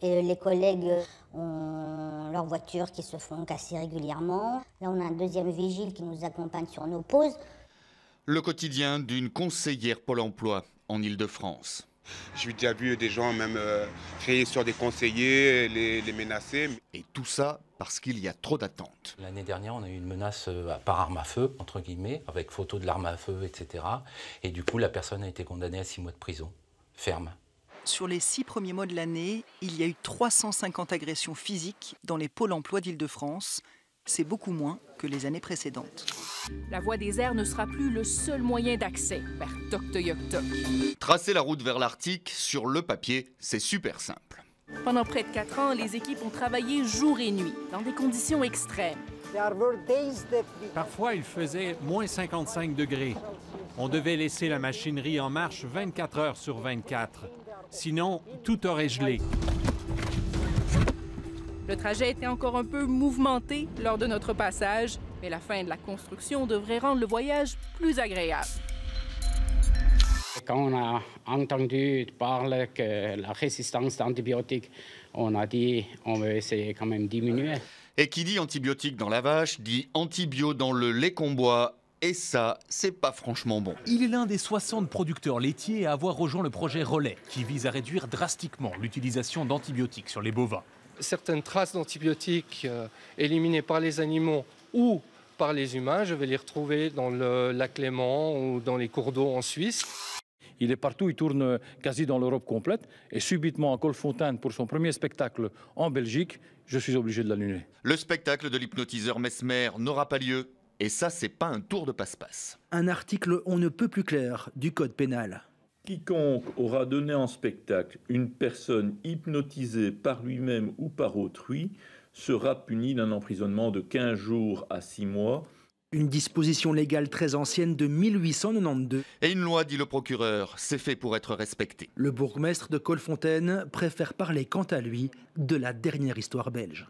Et les collègues ont leurs voitures qui se font casser régulièrement. Là, on a un deuxième vigile qui nous accompagne sur nos pauses. Le quotidien d'une conseillère Pôle emploi en Île-de-France. J'ai déjà vu des gens même crier sur des conseillers, les menacer. Et tout ça parce qu'il y a trop d'attentes. L'année dernière, on a eu une menace par arme à feu, entre guillemets, avec photo de l'arme à feu, etc. Et du coup, la personne a été condamnée à 6 mois de prison, ferme. Sur les 6 premiers mois de l'année, il y a eu 350 agressions physiques dans les pôles emploi d'Île-de-France. C'est beaucoup moins que les années précédentes. La voie des airs ne sera plus le seul moyen d'accès vers Tuktoyaktuk. Tracer la route vers l'Arctique, sur le papier, c'est super simple. Pendant près de 4 ans, les équipes ont travaillé jour et nuit, dans des conditions extrêmes. Parfois, il faisait moins 55 degrés. On devait laisser la machinerie en marche 24 heures sur 24. Sinon, tout aurait gelé. Le trajet était encore un peu mouvementé lors de notre passage, mais la fin de la construction devrait rendre le voyage plus agréable. Quand on a entendu parler que la résistance d'antibiotiques, on a dit on veut essayer quand même diminuer. Et qui dit antibiotiques dans la vache, dit antibio dans le lait qu'on boit. Et ça, c'est pas franchement bon. Il est l'un des 60 producteurs laitiers à avoir rejoint le projet Relais, qui vise à réduire drastiquement l'utilisation d'antibiotiques sur les bovins. Certaines traces d'antibiotiques éliminées par les animaux ou par les humains, je vais les retrouver dans le lac Léman ou dans les cours d'eau en Suisse. Il est partout, il tourne quasi dans l'Europe complète. Et subitement, à Colfontaine, pour son premier spectacle en Belgique, je suis obligé de l'annuler. Le spectacle de l'hypnotiseur Mesmer n'aura pas lieu. Et ça, c'est pas un tour de passe-passe. Un article on ne peut plus clair du code pénal. Quiconque aura donné en spectacle une personne hypnotisée par lui-même ou par autrui sera puni d'un emprisonnement de 15 jours à 6 mois. Une disposition légale très ancienne de 1892. Et une loi, dit le procureur, c'est fait pour être respecté. Le bourgmestre de Colfontaine préfère parler quant à lui de la dernière histoire belge.